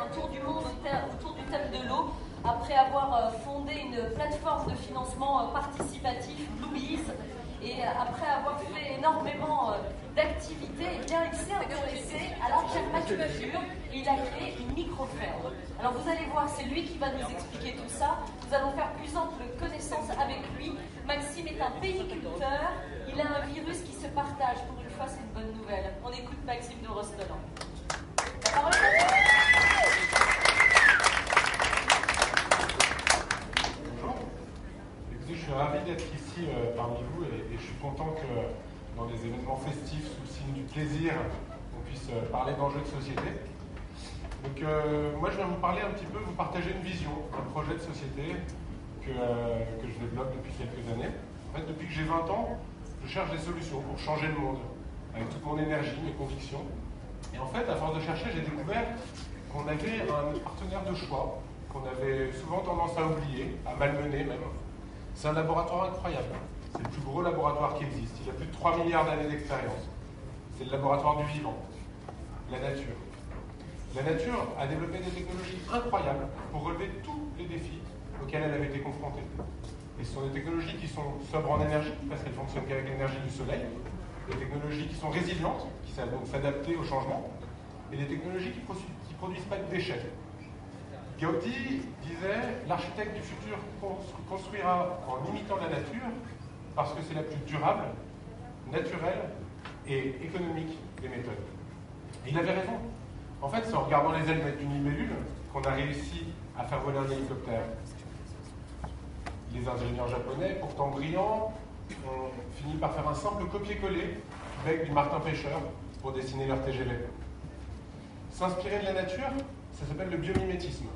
un tour du monde autour du thème de l'eau, après avoir fondé une plateforme de financement participatif, Bluebees, et après avoir fait énormément d'activités, eh bien, il s'est intéressé à la permaculture et il a créé une microferme. Alors vous allez voir, c'est lui qui va nous expliquer tout ça. Nous allons faire plus ample connaissance avec lui. Maxime est un péiculteur, il a un virus qui se partage. Pour une fois, c'est une bonne nouvelle. On écoute Maxime de Rostolan. La parole est à vous. Bonjour. Écoutez, je suis ravi d'être ici parmi vous et je suis content que dans des événements festifs sous le signe du plaisir, on puisse parler d'enjeux de société. Donc moi je vais vous parler un petit peu, vous partager une vision, un projet de société que je développe depuis quelques années. En fait, depuis que j'ai 20 ans, je cherche des solutions pour changer le monde, avec toute mon énergie, mes convictions. Et en fait, à force de chercher, j'ai découvert qu'on avait un partenaire de choix, qu'on avait souvent tendance à oublier, à malmener même. C'est un laboratoire incroyable. C'est le plus gros laboratoire qui existe. Il a plus de 3 milliards d'années d'expérience. C'est le laboratoire du vivant, la nature. La nature a développé des technologies incroyables pour relever tous les défis auxquels elle avait été confrontée. Et ce sont des technologies qui sont sobres en énergie, parce qu'elles fonctionnent qu'avec l'énergie du soleil, des technologies qui sont résilientes, qui savent donc s'adapter au changement, et des technologies qui ne produisent pas de déchets. Gaudi disait « L'architecte du futur construira en imitant la nature parce que c'est la plus durable, naturelle et économique des méthodes. » Et il avait raison. En fait, c'est en regardant les ailes d'une libellule qu'on a réussi à faire voler un hélicoptère. Les ingénieurs japonais, pourtant brillants, ont fini par faire un simple copier-coller du bec du martin pêcheur pour dessiner leur TGV. S'inspirer de la nature, ça s'appelle le biomimétisme.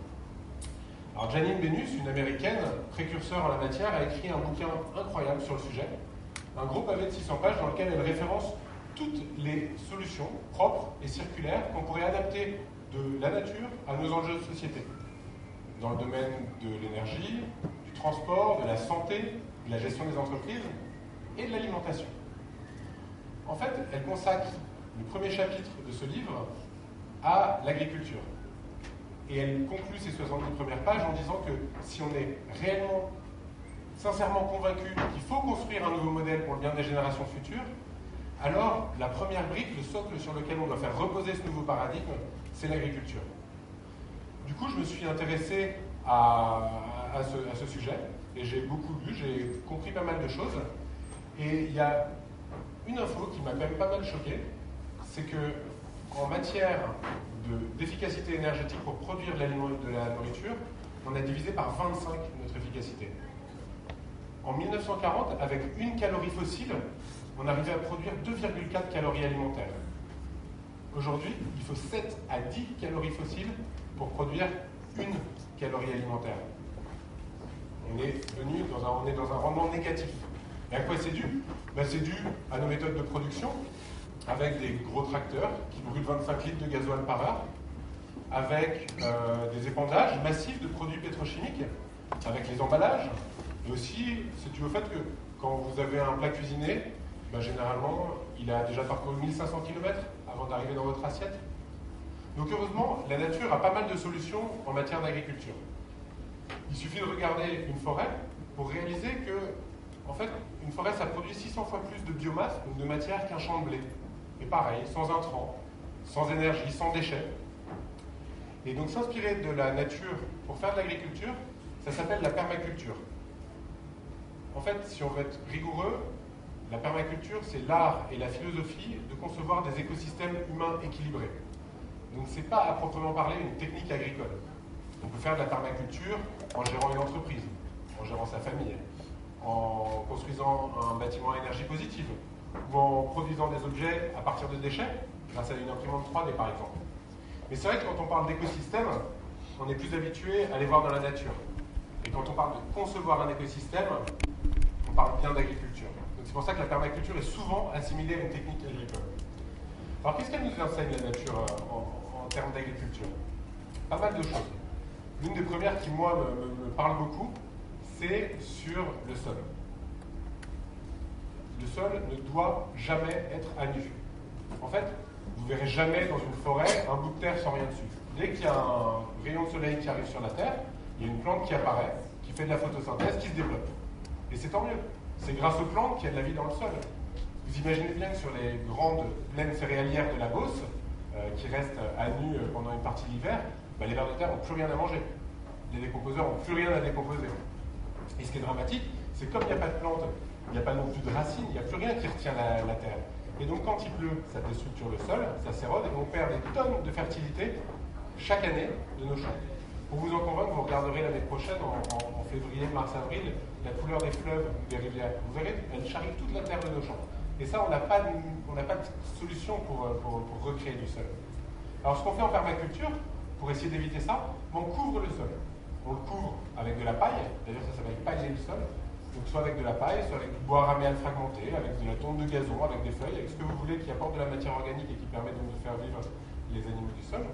Alors Janine Benyus, une américaine, précurseur en la matière, a écrit un bouquin incroyable sur le sujet, un gros pavé de 600 pages dans lequel elle référence toutes les solutions propres et circulaires qu'on pourrait adapter de la nature à nos enjeux de société. Dans le domaine de l'énergie, du transport, de la santé, de la gestion des entreprises et de l'alimentation. En fait, elle consacre le premier chapitre de ce livre à l'agriculture. Et elle conclut ses 70 premières pages en disant que si on est réellement, sincèrement convaincu qu'il faut construire un nouveau modèle pour le bien des générations futures, alors la première brique, le socle sur lequel on doit faire reposer ce nouveau paradigme, c'est l'agriculture. Du coup, je me suis intéressé à ce sujet, et j'ai beaucoup lu, j'ai compris pas mal de choses. Et il y a une info qui m'a quand même pas mal choqué, c'est que en matière d'efficacité énergétique pour produire de la nourriture, on a divisé par 25 notre efficacité. En 1940, avec une calorie fossile, on arrivait à produire 2,4 calories alimentaires. Aujourd'hui, il faut 7 à 10 calories fossiles pour produire une calorie alimentaire. On est dans un rendement négatif. Et à quoi c'est dû? C'est dû à nos méthodes de production, avec des gros tracteurs qui brûlent 25 litres de gasoil par heure, avec des épandages massifs de produits pétrochimiques, avec les emballages, et aussi c'est dû au fait que quand vous avez un plat cuisiné, généralement il a déjà parcouru 1500 km avant d'arriver dans votre assiette. Donc heureusement, la nature a pas mal de solutions en matière d'agriculture. Il suffit de regarder une forêt pour réaliser que, en fait, une forêt ça produit 600 fois plus de biomasse, donc de matière, qu'un champ de blé. Et pareil, sans intrants, sans énergie, sans déchets. Et donc s'inspirer de la nature pour faire de l'agriculture, ça s'appelle la permaculture. En fait, si on veut être rigoureux, la permaculture, c'est l'art et la philosophie de concevoir des écosystèmes humains équilibrés. Donc c'est pas à proprement parler une technique agricole. On peut faire de la permaculture en gérant une entreprise, en gérant sa famille, en construisant un bâtiment à énergie positive, ou en produisant des objets à partir de déchets, grâce à une imprimante 3D par exemple. Mais c'est vrai que quand on parle d'écosystème, on est plus habitué à les voir dans la nature. Et quand on parle de concevoir un écosystème, on parle bien d'agriculture. Donc c'est pour ça que la permaculture est souvent assimilée à une technique agricole. Alors qu'est-ce qu'elle nous enseigne la nature en termes d'agriculture? Pas mal de choses. L'une des premières qui, moi, me parle beaucoup, c'est sur le sol. Le sol ne doit jamais être à nu. En fait, vous ne verrez jamais dans une forêt un bout de terre sans rien dessus. Dès qu'il y a un rayon de soleil qui arrive sur la Terre, il y a une plante qui apparaît, qui fait de la photosynthèse, qui se développe. Et c'est tant mieux. C'est grâce aux plantes qu'il y a de la vie dans le sol. Vous imaginez bien que sur les grandes plaines céréalières de la Beauce, qui restent à nu pendant une partie de l'hiver, les vers de terre n'ont plus rien à manger. Les décomposeurs n'ont plus rien à décomposer. Et ce qui est dramatique, c'est comme il n'y a pas de plantes, il n'y a pas non plus de racines, il n'y a plus rien qui retient la terre. Et donc quand il pleut, ça déstructure le sol, ça s'érode, et on perd des tonnes de fertilité chaque année de nos champs. Pour vous en convaincre, vous regarderez l'année prochaine, en février, mars, avril, la couleur des fleuves ou des rivières. Vous verrez, elles charrient toute la terre de nos champs. Et ça, on n'a pas de solution pour recréer du sol. Alors ce qu'on fait en permaculture, pour essayer d'éviter ça, on couvre le sol. On le couvre avec de la paille, d'ailleurs ça s'appelle pailler le sol, donc soit avec de la paille, soit avec du bois raméal fragmenté, avec de la tonte de gazon, avec des feuilles, avec ce que vous voulez qui apporte de la matière organique et qui permet donc de faire vivre les animaux du sol.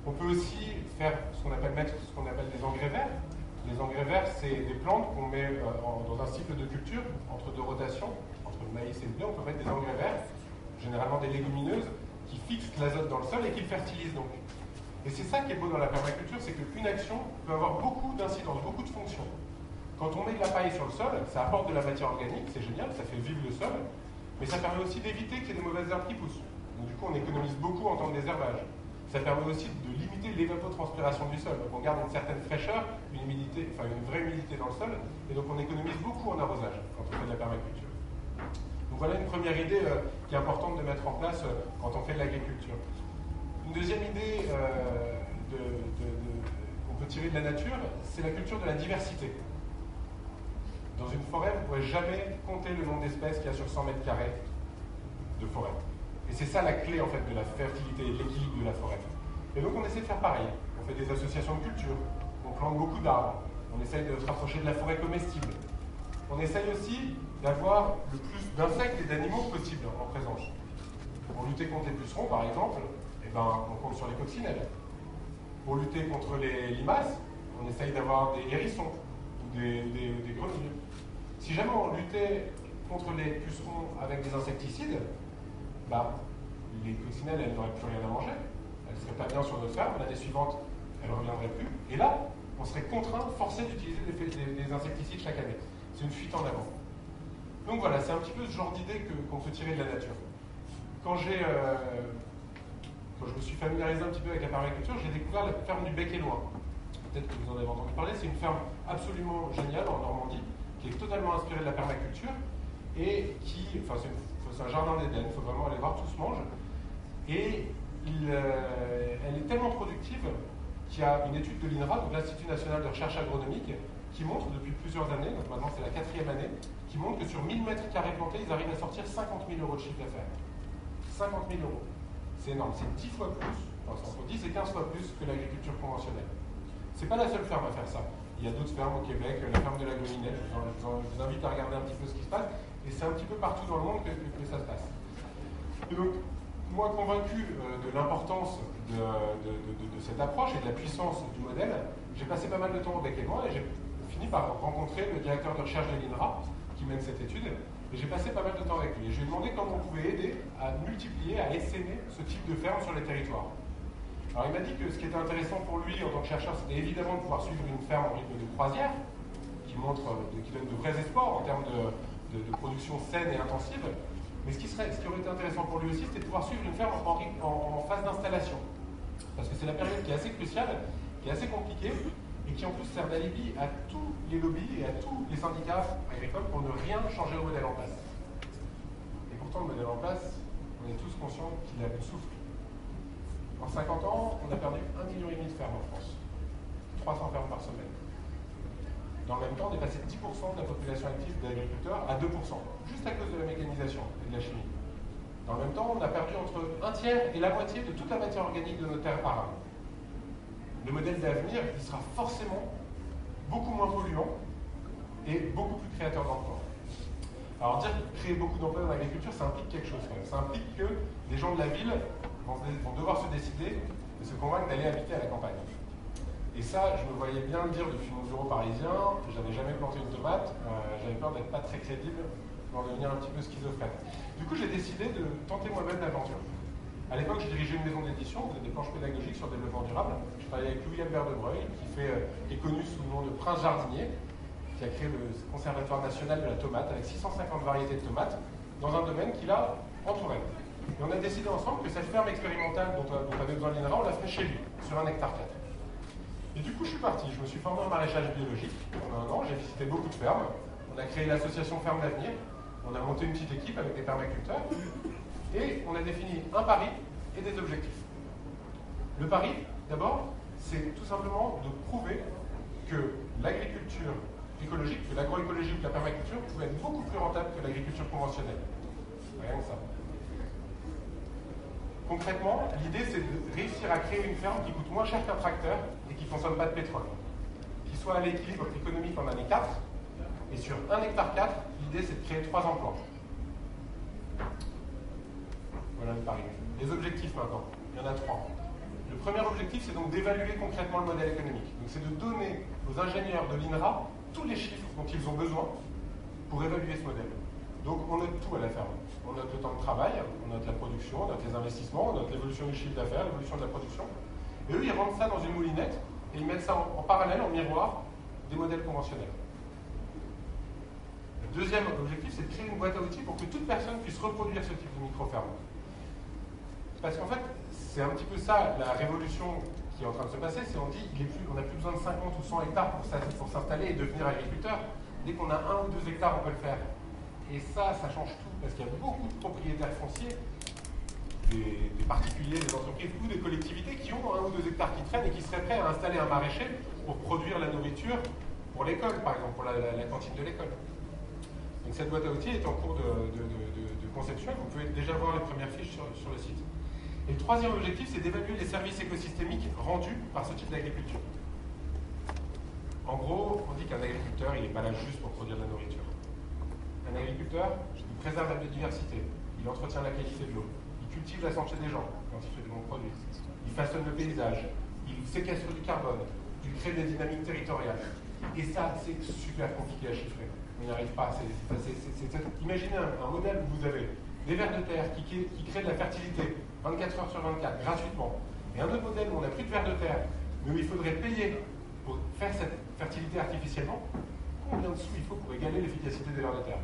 On peut aussi mettre ce qu'on appelle des engrais verts. Les engrais verts, c'est des plantes qu'on met dans un cycle de culture, entre deux rotations, entre le maïs et le blé, on peut mettre des engrais verts, généralement des légumineuses, qui fixent l'azote dans le sol et qui le fertilisent donc. Et c'est ça qui est beau dans la permaculture, c'est qu'une action peut avoir beaucoup d'incidences, beaucoup de fonctions. Quand on met de la paille sur le sol, ça apporte de la matière organique, c'est génial, ça fait vivre le sol, mais ça permet aussi d'éviter qu'il y ait des mauvaises herbes qui poussent. Donc du coup, on économise beaucoup en temps de désherbage. Ça permet aussi de limiter l'évapotranspiration du sol. Donc on garde une certaine fraîcheur, une vraie humidité dans le sol, et donc on économise beaucoup en arrosage quand on fait de la permaculture. Donc voilà une première idée qui est importante de mettre en place quand on fait de l'agriculture. Une deuxième idée qu'on peut tirer de la nature, c'est la culture de la diversité. Dans une forêt, vous ne pourrez jamais compter le nombre d'espèces qu'il y a sur 100 mètres carrés de forêt. Et c'est ça la clé en fait de la fertilité et de l'équilibre de la forêt. Et donc on essaie de faire pareil. On fait des associations de culture, on plante beaucoup d'arbres, on essaye de se rapprocher de la forêt comestible. On essaye aussi d'avoir le plus d'insectes et d'animaux possible en présence. Pour lutter contre les pucerons par exemple, on compte sur les coccinelles. Pour lutter contre les limaces, on essaye d'avoir des hérissons ou des grenouilles. Si jamais on luttait contre les pucerons avec des insecticides, les coccinelles, elles n'auraient plus rien à manger. Elles ne seraient pas bien sur notre ferme. L'année suivante, elles ne reviendraient plus. Et là, on serait forcé d'utiliser des insecticides chaque année. C'est une fuite en avant. Donc voilà, c'est un petit peu ce genre d'idée qu'on peut tirer de la nature. Quand je me suis familiarisé un petit peu avec la permaculture, j'ai découvert la ferme du Bec et Loing. Peut-être que vous en avez entendu parler. C'est une ferme absolument géniale en Normandie, qui est totalement inspirée de la permaculture et c'est un jardin d'Éden, il faut vraiment aller voir, tout se mange. Et elle est tellement productive qu'il y a une étude de l'INRA, donc l'Institut National de Recherche Agronomique, qui montre depuis plusieurs années, donc maintenant c'est la 4e année, qui montre que sur 1000 mètres carrés plantés, ils arrivent à sortir 50 000 euros de chiffre d'affaires. 50 000 euros. C'est énorme, c'est 10 fois plus, entre 10 et 15 fois plus que l'agriculture conventionnelle. C'est pas la seule ferme à faire ça. Il y a d'autres fermes au Québec, la ferme de la Golinette, je vous invite à regarder un petit peu ce qui se passe, et c'est un petit peu partout dans le monde que ça se passe. Et donc, moi convaincu de l'importance de cette approche et de la puissance du modèle, j'ai passé pas mal de temps au Bec et Loing et j'ai fini par rencontrer le directeur de recherche de l'INRA qui mène cette étude, et j'ai passé pas mal de temps avec lui. Et je lui ai demandé comment on pouvait aider à multiplier, à essaimer ce type de ferme sur les territoires. Alors il m'a dit que ce qui était intéressant pour lui en tant que chercheur, c'était évidemment de pouvoir suivre une ferme en rythme de croisière, qui donne de vrais espoirs en termes de production saine et intensive. Mais ce qui aurait été intéressant pour lui aussi, c'était de pouvoir suivre une ferme en phase d'installation. Parce que c'est la période qui est assez cruciale, qui est assez compliquée, et qui en plus sert d'alibi à tous les lobbies et à tous les syndicats agricoles pour ne rien changer au modèle en place. Et pourtant, le modèle en place, on est tous conscients qu'il a le souffle. En 50 ans, on a perdu 1,5 million de fermes en France. 300 fermes par semaine. Dans le même temps, on est passé de 10% de la population active d'agriculteurs à 2%, juste à cause de la mécanisation et de la chimie. Dans le même temps, on a perdu entre un tiers et la moitié de toute la matière organique de nos terres arables. Le modèle d'avenir, il sera forcément beaucoup moins polluant et beaucoup plus créateur d'emplois. Alors dire créer beaucoup d'emplois dans l'agriculture, ça implique quelque chose quand même. Ça implique que les gens de la ville vont devoir se décider de se convaincre d'aller habiter à la campagne. Et ça, je me voyais bien le dire depuis mon bureau parisien, j'avais jamais planté une tomate, j'avais peur d'être pas très crédible, d'en devenir un petit peu schizophrène. Du coup, j'ai décidé de tenter moi-même l'aventure. À l'époque, je dirigeais une maison d'édition, on faisait des planches pédagogiques sur le développement durable. Je travaillais avec Louis-Albert de Breuil, qui est connu sous le nom de Prince Jardinier, qui a créé le Conservatoire national de la tomate, avec 650 variétés de tomates, dans un domaine qu'il a en Touraine. Et on a décidé ensemble que cette ferme expérimentale dont avait besoin l'INRA, on la ferait chez lui, sur 1,4 hectare. Et du coup, je suis parti. Je me suis formé en maraîchage biologique pendant un an. J'ai visité beaucoup de fermes. On a créé l'association Ferme d'Avenir. On a monté une petite équipe avec des permaculteurs. Et on a défini un pari et des objectifs. Le pari, d'abord, c'est tout simplement de prouver que l'agriculture écologique, que l'agroécologie ou que la permaculture pouvait être beaucoup plus rentable que l'agriculture conventionnelle. Rien que ça. Concrètement, l'idée c'est de réussir à créer une ferme qui coûte moins cher qu'un tracteur et qui ne consomme pas de pétrole. Qui soit à l'équilibre économique en année 4. Et sur 1,4 hectare, l'idée c'est de créer 3 emplois. Voilà le pari. Les objectifs maintenant, il y en a 3. Le premier objectif, c'est donc d'évaluer concrètement le modèle économique. Donc c'est de donner aux ingénieurs de l'INRA tous les chiffres dont ils ont besoin pour évaluer ce modèle. Donc on note tout à la ferme. On note le temps de travail, on note la production, on note les investissements, on note l'évolution du chiffre d'affaires, l'évolution de la production. Et eux, ils rentrent ça dans une moulinette et ils mettent ça en parallèle, en miroir, des modèles conventionnels. Le deuxième objectif, c'est de créer une boîte à outils pour que toute personne puisse reproduire ce type de micro-ferme. Parce qu'en fait, c'est un petit peu ça, la révolution qui est en train de se passer, c'est on dit on n'a plus besoin de 50 ou 100 hectares pour s'installer et devenir agriculteur. Dès qu'on a 1 ou 2 hectares, on peut le faire. Et ça change tout, parce qu'il y a beaucoup de propriétaires fonciers, des particuliers, des entreprises ou des collectivités qui ont 1 ou 2 hectares qui traînent et qui seraient prêts à installer un maraîcher pour produire la nourriture pour l'école, par exemple, pour la cantine de l'école. Donc cette boîte à outils est en cours de conception, vous pouvez déjà voir les premières fiches sur le site. Et le troisième objectif, c'est d'évaluer les services écosystémiques rendus par ce type d'agriculture. En gros, on dit qu'un agriculteur, il n'est pas là juste pour produire de la nourriture. Un agriculteur, il préserve la biodiversité, il entretient la qualité de l'eau, il cultive la santé des gens quand il fait de bons produits, il façonne le paysage, il séquestre du carbone, il crée des dynamiques territoriales. Et ça, c'est super compliqué à chiffrer. On n'y arrive pas. Imaginez un modèle où vous avez des vers de terre qui créent de la fertilité 24 heures sur 24, gratuitement, et un autre modèle où on n'a plus de vers de terre, mais où il faudrait payer pour faire cette fertilité artificiellement. Combien de sous il faut pour égaler l'efficacité des vers de terre?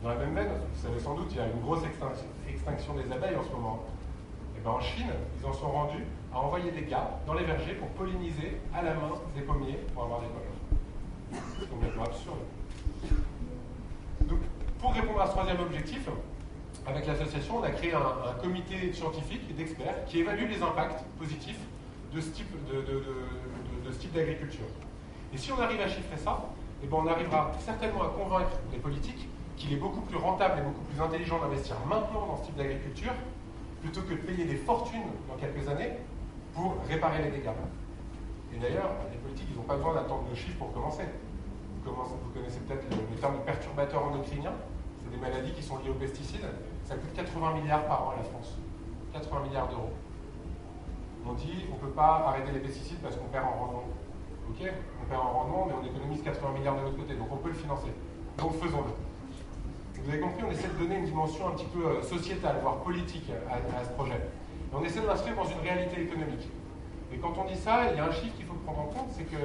Dans la même veine, vous savez sans doute, il y a une grosse extinction des abeilles en ce moment. Et bien en Chine, ils en sont rendus à envoyer des gars dans les vergers pour polliniser à la main des pommiers pour avoir des pollen. C'est complètement absurde. Donc, pour répondre à ce troisième objectif, avec l'association, on a créé un comité scientifique d'experts qui évalue les impacts positifs de ce type d'agriculture. Et si on arrive à chiffrer ça, eh ben on arrivera certainement à convaincre les politiques qu'il est beaucoup plus rentable et beaucoup plus intelligent d'investir maintenant dans ce type d'agriculture plutôt que de payer des fortunes dans quelques années pour réparer les dégâts. Et d'ailleurs, les politiques, ils n'ont pas besoin d'attendre le chiffre pour commencer. Vous connaissez peut-être le terme de perturbateur endocrinien. C'est des maladies qui sont liées aux pesticides. Ça coûte 80 milliards par an à la France. 80 milliards d'euros. On dit on ne peut pas arrêter les pesticides parce qu'on perd en rendement. Ok, on perd en rendement, mais on économise 80 milliards de l'autre côté, donc on peut le financer. Donc faisons-le. Vous avez compris, on essaie de donner une dimension un petit peu sociétale, voire politique à ce projet. Et on essaie de l'inscrire dans une réalité économique. Et quand on dit ça, il y a un chiffre qu'il faut prendre en compte, c'est que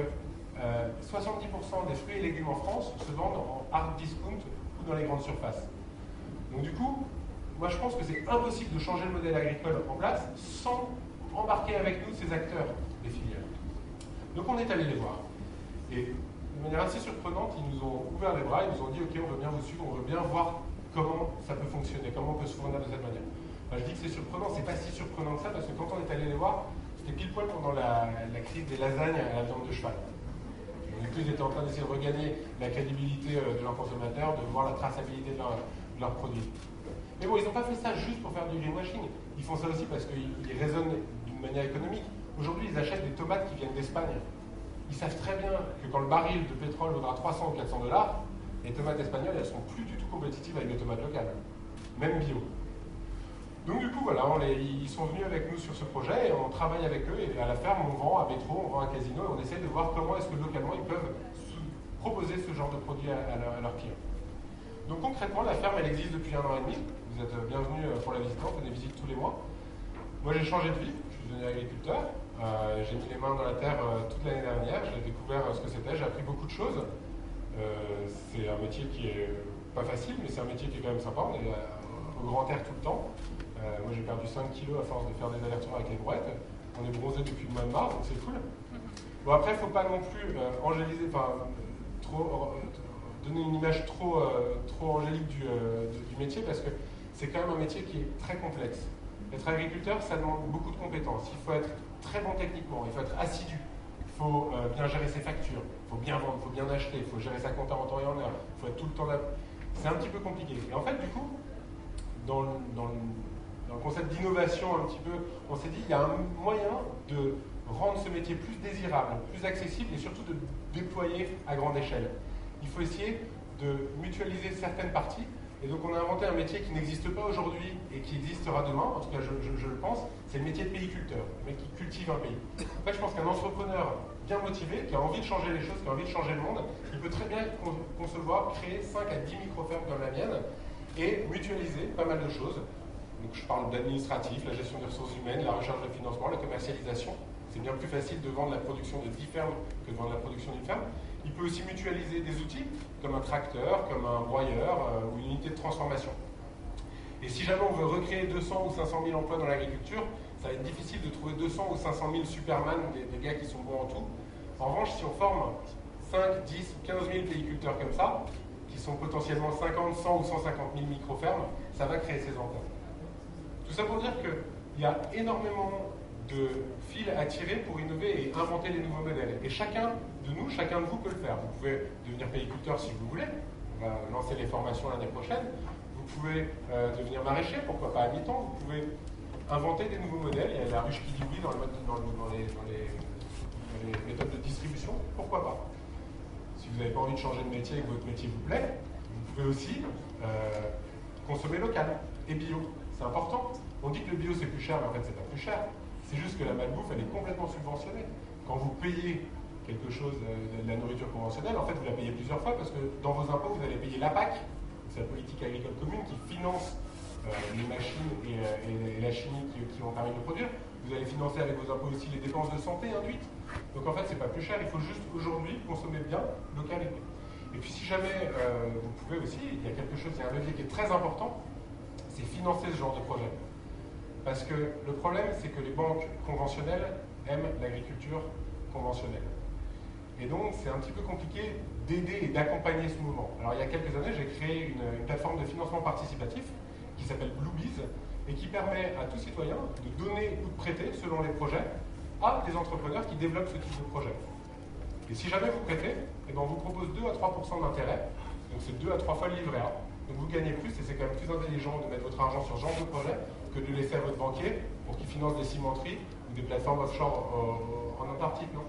70% des fruits et légumes en France se vendent en hard discount ou dans les grandes surfaces. Donc du coup, moi je pense que c'est impossible de changer le modèle agricole en place sans embarquer avec nous ces acteurs des filières. Donc on est allé les voir. Et de manière assez surprenante, ils nous ont ouvert les bras, ils nous ont dit ok, on veut bien vous suivre, on veut bien voir comment ça peut fonctionner, comment on peut se fournir de cette manière. Enfin, je dis que c'est surprenant, c'est pas si surprenant que ça, parce que quand on est allé les voir, c'était pile poil pendant la crise des lasagnes à la viande de cheval. Donc ils étaient en train d'essayer de regagner la crédibilité de leurs consommateurs, de voir la traçabilité de leurs produits. Mais bon, ils n'ont pas fait ça juste pour faire du greenwashing, ils font ça aussi parce qu'ils raisonnent d'une manière économique. Aujourd'hui, ils achètent des tomates qui viennent d'Espagne. Ils savent très bien que quand le baril de pétrole vaudra 300 ou 400 $, les tomates espagnoles, elles ne seront plus du tout compétitives avec les tomates locales, même bio. Donc du coup, voilà, ils sont venus avec nous sur ce projet et on travaille avec eux. Et à la ferme, on vend à Métro, on vend à Casino et on essaie de voir comment est-ce que localement ils peuvent proposer ce genre de produit à leurs clients. Donc concrètement, la ferme, elle existe depuis 1 an et demi. Vous vous êtes bienvenus pour la visite, on fait des visites tous les mois. Moi j'ai changé de vie, je suis devenu agriculteur, j'ai mis les mains dans la terre toute l'année dernière, j'ai découvert ce que c'était, j'ai appris beaucoup de choses. C'est un métier qui est pas facile, mais c'est un métier qui est quand même sympa, on est au grand air tout le temps. Moi j'ai perdu 5 kilos à force de faire des allers-retours avec les brouettes, on est bronzé depuis le mois de mars, donc c'est cool. Bon après il ne faut pas non plus angéliser, donner une image trop angélique du métier, parce que c'est quand même un métier qui est très complexe. Être agriculteur, ça demande beaucoup de compétences. Il faut être très bon techniquement, il faut être assidu, il faut bien gérer ses factures, il faut bien vendre, il faut bien acheter, il faut gérer sa compta en temps et en heure, il faut être tout le temps là. C'est un petit peu compliqué. Et en fait, du coup, dans le concept d'innovation un petit peu, on s'est dit qu'il y a un moyen de rendre ce métier plus désirable, plus accessible et surtout de déployer à grande échelle. Il faut essayer de mutualiser certaines parties. Et donc on a inventé un métier qui n'existe pas aujourd'hui et qui existera demain, en tout cas je le pense, c'est le métier de pays-culteur, le mec qui cultive un pays. En fait je pense qu'un entrepreneur bien motivé, qui a envie de changer les choses, qui a envie de changer le monde, il peut très bien concevoir, créer 5 à 10 micro-fermes comme la mienne et mutualiser pas mal de choses. Donc je parle d'administratif, la gestion des ressources humaines, la recherche de financement, la commercialisation. C'est bien plus facile de vendre la production de 10 fermes que de vendre la production d'une ferme. Il peut aussi mutualiser des outils, comme un tracteur, comme un broyeur ou une unité de transformation. Et si jamais on veut recréer 200 ou 500 000 emplois dans l'agriculture, ça va être difficile de trouver 200 ou 500 000 superman, des gars qui sont bons en tout. En revanche, si on forme 5, 10 ou 15 000 pays-culteurs comme ça, qui sont potentiellement 50, 100 ou 150 000 micro-fermes, ça va créer ces emplois. Tout ça pour dire qu'il y a énormément de fils à tirer pour innover et inventer les nouveaux modèles. Et chacun de nous, chacun de vous peut le faire. Vous pouvez devenir pays-culteur si vous voulez. On va lancer les formations l'année prochaine. Vous pouvez devenir maraîcher, pourquoi pas à mi-temps. Vous pouvez inventer des nouveaux modèles. Il y a la ruche qui dit oui dans les méthodes de distribution, pourquoi pas. Si vous n'avez pas envie de changer de métier et que votre métier vous plaît, vous pouvez aussi consommer local et bio. C'est important. On dit que le bio c'est plus cher, mais en fait c'est pas plus cher. C'est juste que la malbouffe, elle est complètement subventionnée. Quand vous payez quelque chose de la nourriture conventionnelle, en fait, vous la payez plusieurs fois parce que dans vos impôts, vous allez payer la PAC, c'est la politique agricole commune qui finance les machines et la chimie qui vont permettre de produire. Vous allez financer avec vos impôts aussi les dépenses de santé induites. Donc en fait, c'est pas plus cher. Il faut juste aujourd'hui consommer bien, local et bio. Et puis si jamais vous pouvez aussi, il y a quelque chose, il y a un levier qui est très important, c'est financer ce genre de projet. Parce que le problème, c'est que les banques conventionnelles aiment l'agriculture conventionnelle. Et donc, c'est un petit peu compliqué d'aider et d'accompagner ce mouvement. Alors, il y a quelques années, j'ai créé une plateforme de financement participatif qui s'appelle Bluebees et qui permet à tout citoyen de donner ou de prêter, selon les projets, à des entrepreneurs qui développent ce type de projet. Et si jamais vous prêtez, eh ben, on vous propose 2 à 3% d'intérêt, donc c'est 2 à 3 fois le livret A. Donc vous gagnez plus et c'est quand même plus intelligent de mettre votre argent sur ce genre de projet que de laisser à votre banquier pour qu'il finance des cimenteries ou des plateformes offshore en Antarctique. Non.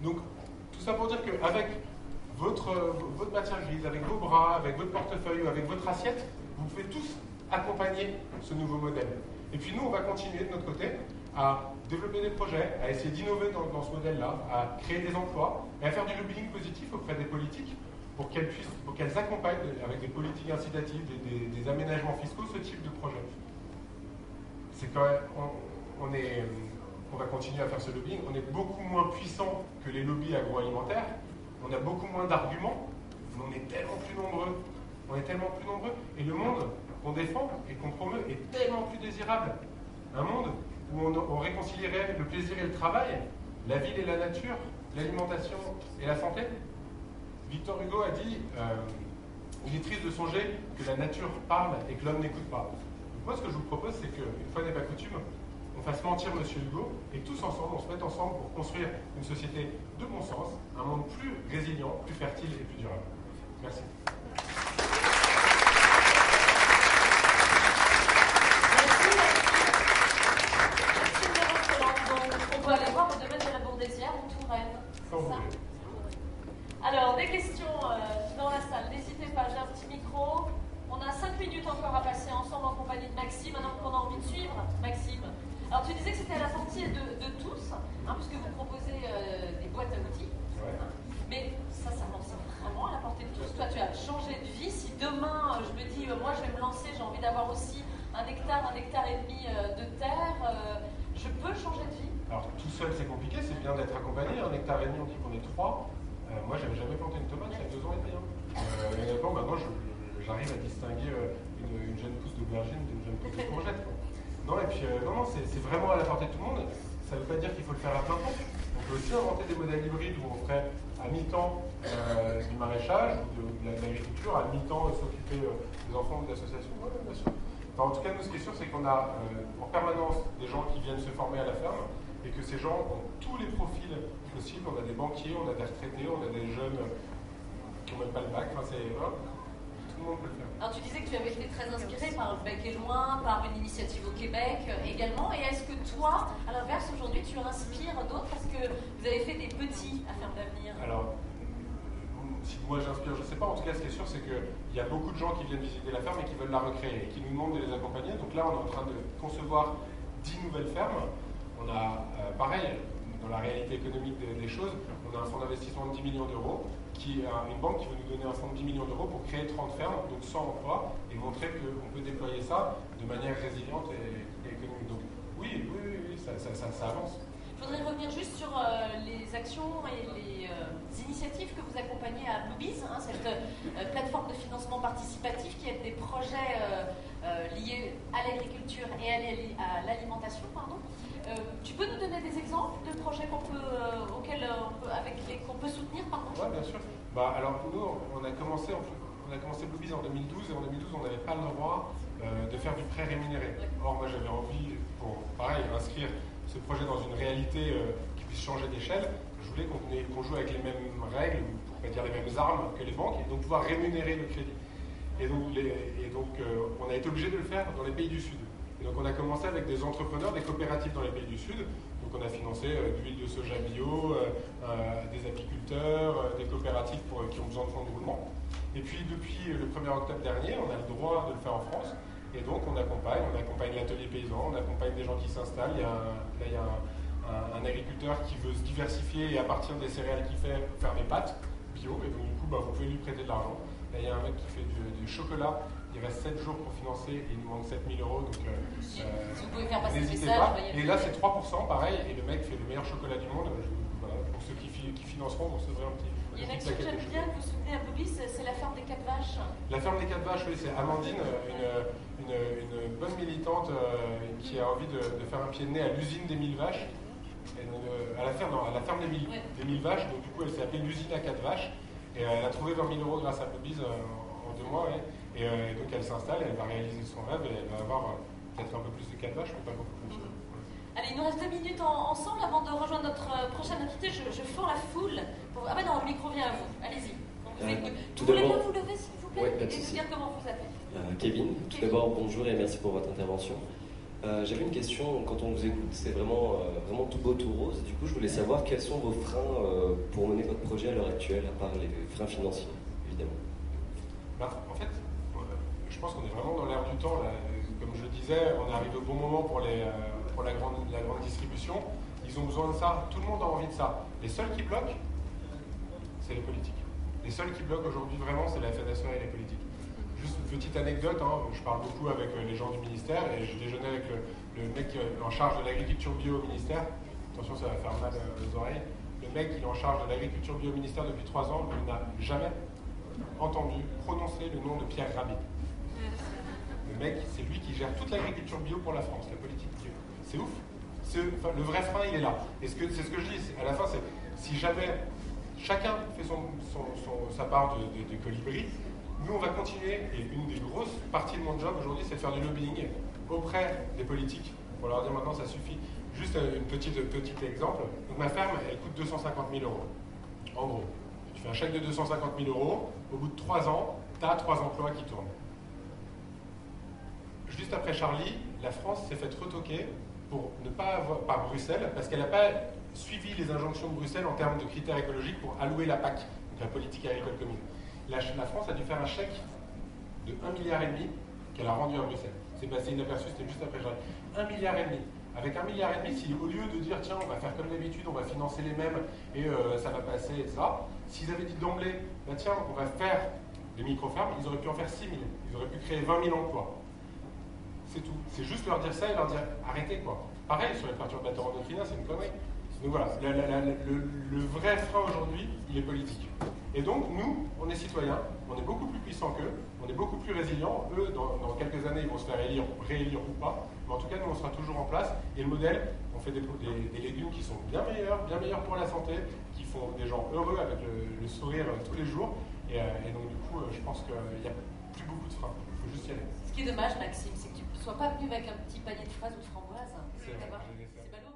Donc tout ça pour dire qu'avec votre matière grise, avec vos bras, avec votre portefeuille ou avec votre assiette, vous pouvez tous accompagner ce nouveau modèle. Et puis nous, on va continuer de notre côté à développer des projets, à essayer d'innover dans ce modèle-là, à créer des emplois et à faire du lobbying positif auprès des politiques pour qu'elles accompagnent avec des politiques incitatives, des aménagements fiscaux, ce type de projet. C'est quand même, on va continuer à faire ce lobbying. On est beaucoup moins puissant que les lobbies agroalimentaires. On a beaucoup moins d'arguments, mais on est tellement plus nombreux. On est tellement plus nombreux. Et le monde qu'on défend et qu'on promeut est tellement plus désirable. Un monde où on réconcilierait le plaisir et le travail, la ville et la nature, l'alimentation et la santé. Victor Hugo a dit il est triste de songer que la nature parle et que l'homme n'écoute pas. Donc moi, ce que je vous propose, c'est qu'une fois n'est pas coutume, on fasse mentir Monsieur Hugo et tous ensemble, on se mette ensemble pour construire une société de bon sens, un monde plus résilient, plus fertile et plus durable. Merci. On peut aller voir le domaine de la Bourdaissière ou Touraine. Alors, des questions dans la salle. N'hésitez pas, j'ai un petit micro. On a 5 minutes encore à passer ensemble en compagnie de Maxime. Maintenant qu'on a envie de suivre, Maxime. Alors, tu disais que c'était à la portée de tous, puisque vous proposez des boîtes à outils. Ouais. Mais ça lance vraiment à la portée de tous. Toi, tu as changé de vie. Si demain, je me dis, moi, je vais me lancer, j'ai envie d'avoir Alors tout seul c'est compliqué, c'est bien d'être accompagné, 1,5 hectare, on dit qu'on est 3. Moi j'avais jamais planté une tomate, il y a 2 ans et demi. Et honnêtement, maintenant j'arrive à distinguer une jeune pousse d'aubergine d'une jeune pousse de courgette. Non, et puis non, c'est vraiment à la portée de tout le monde. Ça ne veut pas dire qu'il faut le faire à plein temps. On peut aussi inventer des modèles hybrides où on ferait à mi-temps du maraîchage ou de l'agriculture, à mi-temps s'occuper des enfants ou de l'association. Ouais, bien sûr. Enfin, en tout cas, nous, ce qui est sûr, c'est qu'on a en permanence des gens qui viennent se former à la ferme et que ces gens ont tous les profils possibles. On a des banquiers, on a des retraités, on a des jeunes qui n'ont même pas le bac. Enfin, tout le monde peut le faire. Alors tu disais que tu avais été très inspiré par le Bec et Loin, par une initiative au Québec également. Et est-ce que toi, à l'inverse, aujourd'hui, tu inspires d'autres parce que vous avez fait des petits à Ferme d'Avenir? Alors, si moi j'inspire, je ne sais pas. En tout cas, ce qui est sûr, c'est qu'il y a beaucoup de gens qui viennent visiter la ferme et qui veulent la recréer et qui nous demandent de les accompagner. Donc là, on est en train de concevoir 10 nouvelles fermes. On a, pareil, dans la réalité économique des choses, on a un fonds d'investissement de 10 millions d'euros, qui une banque qui veut nous donner un fonds de 10 millions d'euros pour créer 30 fermes, donc 100 emplois, et montrer qu'on peut déployer ça de manière résiliente et économique. Donc oui, ça avance. Je voudrais revenir juste sur les actions et les initiatives que vous accompagnez à Bluebees, cette plateforme de financement participatif qui aide des projets liés à l'agriculture et à l'alimentation. Tu peux nous donner des exemples de projets qu'on peut soutenir? Oui, bien sûr. Alors nous, on a commencé Bluebees en 2012 et en 2012 on n'avait pas le droit de faire du prêt rémunéré. Or moi j'avais envie, pour pareil, inscrire ce projet dans une réalité qui puisse changer d'échelle. Je voulais qu'on joue avec les mêmes règles, pour pas dire les mêmes armes que les banques, et donc pouvoir rémunérer le crédit. Et donc on a été obligé de le faire dans les pays du Sud. Et donc on a commencé avec des entrepreneurs, des coopératives dans les pays du Sud. Donc on a financé de l'huile de soja bio, des apiculteurs, des coopératives qui ont besoin de fonds de roulement. Et puis depuis le 1er octobre dernier, on a le droit de le faire en France. Et donc on accompagne l'atelier paysan, on accompagne des gens qui s'installent. Il y a un agriculteur qui veut se diversifier et à partir des céréales qu'il fait, faire des pâtes bio. Et donc du coup, vous pouvez lui prêter de l'argent. Là, il y a un mec qui fait du chocolat. Il reste 7 jours pour financer et il nous manque 7 000 euros. Donc vous pouvez faire passer n'hésitez message, pas. Et là, c'est 3%, pareil. Et le mec fait le meilleur chocolat du monde. Voilà, pour ceux qui financeront, vous recevrez un petit. Il y a une action que j'aime bien que vous soutenez à Bluebees, c'est la ferme des 4 vaches. La ferme des 4 vaches, oui, c'est Amandine, une bonne militante qui a envie de faire un pied de nez à l'usine des 1000 vaches. Et à la ferme des 1000 vaches, donc du coup elle s'est appelée l'usine à 4 vaches. Et elle a trouvé 20 000 euros grâce à Bluebees en 2 mois. Et donc elle s'installe, elle va réaliser son rêve et elle va avoir peut-être un peu plus de 4 vaches, mais pas beaucoup plus. Allez, il nous reste 2 minutes ensemble avant de rejoindre notre prochaine invité. Je fends la foule. Ah ben non, le micro vient à vous. Allez-y. Vous voulez bien vous lever, s'il vous plaît, et nous dire comment vous appelez. Kevin. Tout d'abord, bonjour et merci pour votre intervention. J'avais une question, quand on vous écoute, c'est vraiment tout beau, tout rose. Du coup, je voulais savoir quels sont vos freins pour mener votre projet à l'heure actuelle, à part les freins financiers, évidemment. En fait, je pense qu'on est vraiment dans l'air du temps. Là. Comme je le disais, on est arrivé au bon moment pour la grande distribution. Ils ont besoin de ça. Tout le monde a envie de ça. Les seuls qui bloquent, c'est les politiques. Les seuls qui bloquent aujourd'hui vraiment, c'est la FNSEA et les politiques. Juste une petite anecdote, je parle beaucoup avec les gens du ministère et je déjeunais avec le mec en charge de l'agriculture bio au ministère. Attention, ça va faire mal aux oreilles. Le mec qui est en charge de l'agriculture bio au ministère depuis 3 ans, il n'a jamais entendu prononcer le nom de Pierre Rabhi. Le mec, c'est lui qui gère toute l'agriculture bio pour la France, la politique bio. C'est ouf. Le vrai frein, il est là. Et c'est ce que je dis, à la fin, c'est si jamais chacun fait sa part de colibri, nous on va continuer, et une des grosses parties de mon job aujourd'hui, c'est de faire du lobbying auprès des politiques, pour leur dire maintenant ça suffit. Juste un petit exemple, donc ma ferme, elle coûte 250 000 euros. En gros, tu fais un chèque de 250 000 euros, au bout de 3 ans, tu as 3 emplois qui tournent. Juste après Charlie, la France s'est faite retoquer pour ne pas avoir, par Bruxelles, parce qu'elle n'a pas suivi les injonctions de Bruxelles en termes de critères écologiques pour allouer la PAC, donc la politique agricole commune. La France a dû faire un chèque de 1,5 milliard qu'elle a rendu à Bruxelles. C'est passé inaperçu, c'était juste après Charlie. 1,5 milliard. Avec 1,5 milliard, si au lieu de dire tiens, on va faire comme d'habitude, on va financer les mêmes et ça va passer, etc., s'ils avaient dit d'emblée, bah, tiens, on va faire des micro-fermes, ils auraient pu en faire 6 000. Ils auraient pu créer 20 000 emplois. C'est tout. C'est juste leur dire ça et leur dire arrêtez quoi. pareil, sur les perturbateurs endocriniens, c'est une connerie. Donc voilà, le vrai frein aujourd'hui, il est politique. Et donc, nous, on est citoyens, on est beaucoup plus puissants qu'eux, on est beaucoup plus résilients. Eux, dans quelques années, ils vont se faire réélire ou pas. Mais en tout cas, nous, on sera toujours en place. Et le modèle, on fait des légumes qui sont bien meilleurs pour la santé, qui font des gens heureux avec le sourire tous les jours. Et donc, du coup, je pense qu'il n'y a plus beaucoup de freins. Il faut juste y aller. Ce qui est dommage, Maxime, c'est que tu ne sois pas venu avec un petit panier de fraises ou de framboises. C'est ballot.